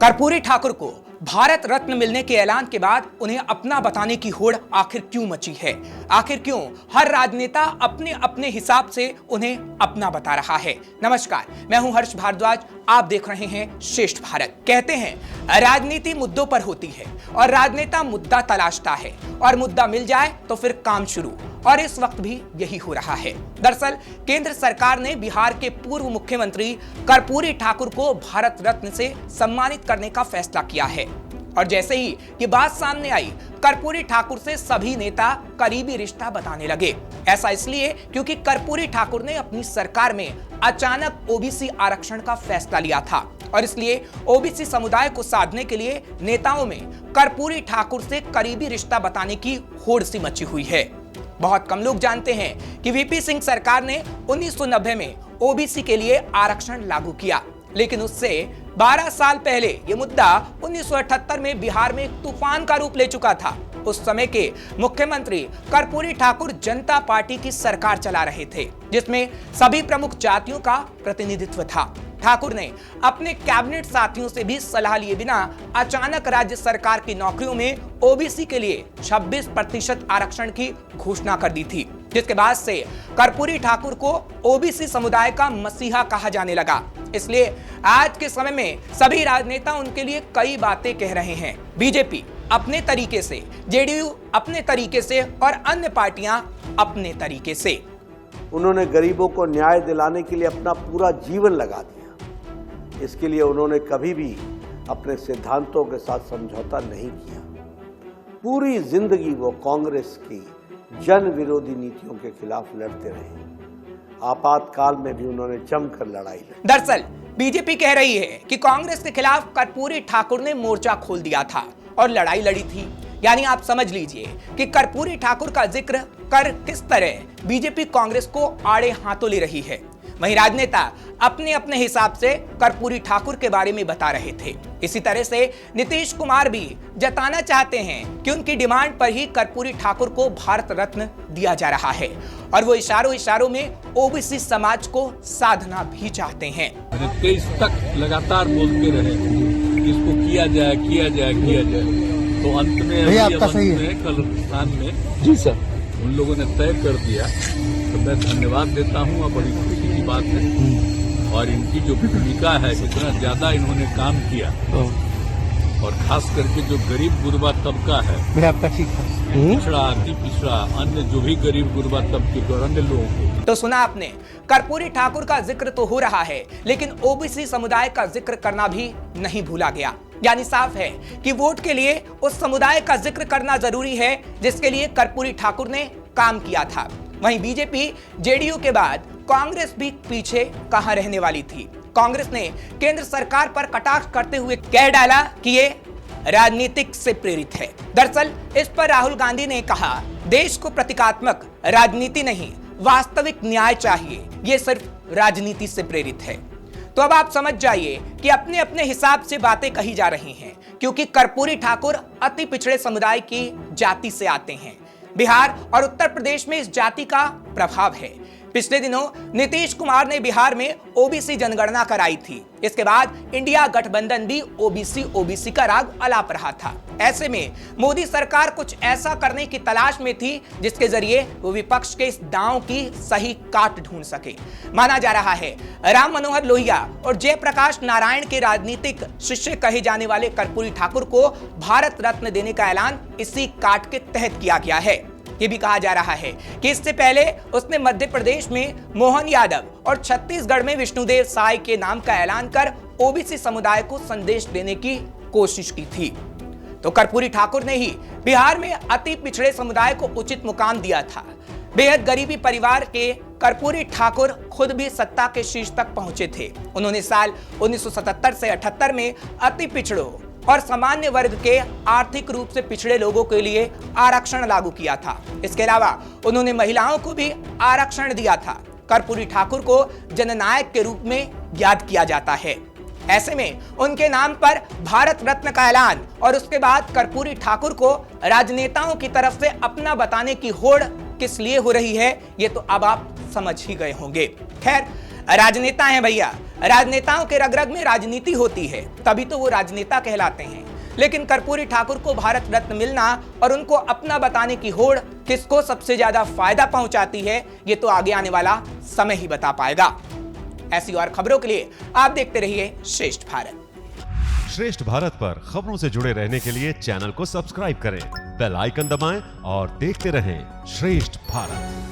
कर्पूरी ठाकुर को भारत रत्न मिलने के ऐलान के बाद उन्हें अपना बताने की होड़ आखिर क्यों मची है? आखिर क्यों हर राजनेता अपने अपने हिसाब से उन्हें अपना बता रहा है? नमस्कार, मैं हूं हर्ष भारद्वाज, आप देख रहे हैं श्रेष्ठ भारत। कहते हैं राजनीति मुद्दों पर होती है और राजनेता मुद्दा तलाशता है और मुद्दा मिल जाए तो फिर काम शुरू, और इस वक्त भी यही हो रहा है। दरअसल केंद्र सरकार ने बिहार के पूर्व मुख्यमंत्री कर्पूरी ठाकुर को भारत रत्न से सम्मानित करने का फैसला किया है। और जैसे ही ये बात सामने आई, कर्पूरी ठाकुर से सभी नेता करीबी रिश्ता बताने लगे। ऐसा इसलिए क्योंकि कर्पूरी ठाकुर ने अपनी सरकार में अचानक ओबीसी आरक्षण का फैसला लिया था और इसलिए ओबीसी समुदाय को साधने के लिए नेताओं में कर्पूरी ठाकुर से करीबी रिश्ता बताने की होड़ सी मची हुई है। बहुत कम लोग जानते हैं कि वीपी सिंह सरकार ने 1990 में ओबीसी के लिए आरक्षण लागू किया, लेकिन उससे 12 साल पहले यह मुद्दा 1978 में बिहार में एक तूफान का रूप ले चुका था। उस समय के मुख्यमंत्री कर्पूरी ठाकुर जनता पार्टी की सरकार चला रहे थे, जिसमें सभी प्रमुख जातियों का प्रतिनिधित्व था। ठाकुर ने अपने कैबिनेट साथियों से भी सलाह लिए बिना अचानक राज्य सरकार की नौकरियों में ओबीसी के लिए 26% आरक्षण की घोषणा कर दी थी, जिसके बाद से कर्पूरी ठाकुर को ओबीसी समुदाय का मसीहा कहा जाने लगा। इसलिए आज के समय में सभी राजनेता उनके लिए कई बातें कह रहे हैं। बीजेपी अपने तरीके से, जेडीयू अपने तरीके से और अन्य पार्टियां अपने तरीके से। उन्होंने गरीबों को न्याय दिलाने के लिए अपना पूरा जीवन लगा दिया। इसके लिए उन्होंने कभी भी अपने सिद्धांतों के साथ समझौता नहीं किया। पूरी जिंदगी वो कांग्रेस की जन विरोधी नीतियों के खिलाफ लड़ते रहे। आपातकाल में भी उन्होंने जमकर लड़ाई लड़ी। दरअसल बीजेपी कह रही है कि कांग्रेस के खिलाफ कर्पूरी ठाकुर ने मोर्चा खोल दिया था और लड़ाई लड़ी थी। यानी आप समझ लीजिए कि कर्पूरी ठाकुर का जिक्र कर किस तरह बीजेपी कांग्रेस को आड़े हाथों ले रही है। वहीं राजनेता अपने अपने हिसाब से कर्पूरी ठाकुर के बारे में बता रहे थे। इसी तरह से नीतीश कुमार भी जताना चाहते हैं कि उनकी डिमांड पर ही कर्पूरी ठाकुर को भारत रत्न दिया जा रहा है और वो इशारों में ओबीसी समाज को साधना भी चाहते हैं। 23 तक लगातार बोलते रहे कि इसको किया जाए, तो अंत में कल स्थान में जी सर उन लोगों ने तय कर दिया। तो मैं धन्यवाद देता हूँ और बड़ी खुशी की बात है। और इनकी जो भूमिका है, इतना ज्यादा इन्होंने काम किया और खास करके जो गरीब गुरबा तबका है, पिछड़ा, अति पिछड़ा, अन्य जो भी गरीब गुरबा तबके और अन्य लोगों को। तो सुना आपने, कर्पूरी ठाकुर का जिक्र तो हो रहा है, लेकिन ओबीसी समुदाय का जिक्र करना भी नहीं भूला गया। यानी साफ है कि वोट के लिए उस समुदाय का जिक्र करना जरूरी है जिसके लिए कर्पूरी ठाकुर ने काम किया था। वहीं बीजेपी, जेडीयू के बाद कांग्रेस भी पीछे कहां रहने वाली थी। कांग्रेस ने केंद्र सरकार पर कटाक्ष करते हुए कह डाला कि ये राजनीतिक से प्रेरित है। दरअसल इस पर राहुल गांधी ने कहा, देश को प्रतीकात्मक राजनीति नहीं, वास्तविक न्याय चाहिए, ये सिर्फ राजनीति से प्रेरित है। तो अब आप समझ जाइए कि अपने अपने हिसाब से बातें कही जा रही हैं, क्योंकि कर्पूरी ठाकुर अति पिछड़े समुदाय की जाति से आते हैं। बिहार और उत्तर प्रदेश में इस जाति का प्रभाव है। पिछले दिनों नीतीश कुमार ने बिहार में ओबीसी जनगणना कराई थी। इसके बाद इंडिया गठबंधन भी ओबीसी का राग अलाप रहा था। ऐसे में मोदी सरकार कुछ ऐसा करने की तलाश में थी जिसके जरिए वो विपक्ष के इस दांव की सही काट ढूंढ सके। माना जा रहा है राम मनोहर लोहिया और जयप्रकाश नारायण के राजनीतिक शिष्य कहे जाने वाले कर्पूरी ठाकुर को भारत रत्न देने का ऐलान इसी काट के तहत किया गया है। ये भी कहा जा रहा है कि इससे पहले उसने मध्य प्रदेश में मोहन यादव और छत्तीसगढ़ में विष्णुदेव साय के नाम का ऐलान कर ओबीसी समुदाय को संदेश देने की कोशिश की थी। तो कर्पूरी ठाकुर ने ही बिहार में अति पिछड़े समुदाय को उचित मुकाम दिया था। बेहद गरीबी परिवार के कर्पूरी ठाकुर खुद भी सत्ता के शीर्ष तक पहुंचे थे। उन्होंने साल 1977 से 78 में अति पिछड़ों और सामान्य वर्ग के आर्थिक रूप से पिछड़े लोगों के लिए आरक्षण लागू किया था। इसके अलावा उन्होंने महिलाओं को भी आरक्षण दिया था। कर्पूरी ठाकुर को जननायक के रूप में याद किया जाता है। ऐसे में उनके नाम पर भारत रत्न का ऐलान और उसके बाद कर्पूरी ठाकुर को राजनेताओं की तरफ से अपना बताने की होड़ किस लिए हो रही है, ये तो अब आप समझ ही गए होंगे। खैर, राजनेता हैं भैया, राजनेताओं के रग-रग में राजनीति होती है, तभी तो वो राजनेता कहलाते हैं। लेकिन कर्पूरी ठाकुर को भारत रत्न मिलना और उनको अपना बताने की होड़ किसको सबसे ज्यादा फायदा पहुंचाती है, ये तो आगे आने वाला समय ही बता पाएगा। ऐसी और खबरों के लिए आप देखते रहिए श्रेष्ठ भारत। श्रेष्ठ भारत पर खबरों से जुड़े रहने के लिए चैनल को सब्सक्राइब करें, बेल आइकन दबाएं और देखते रहें श्रेष्ठ भारत।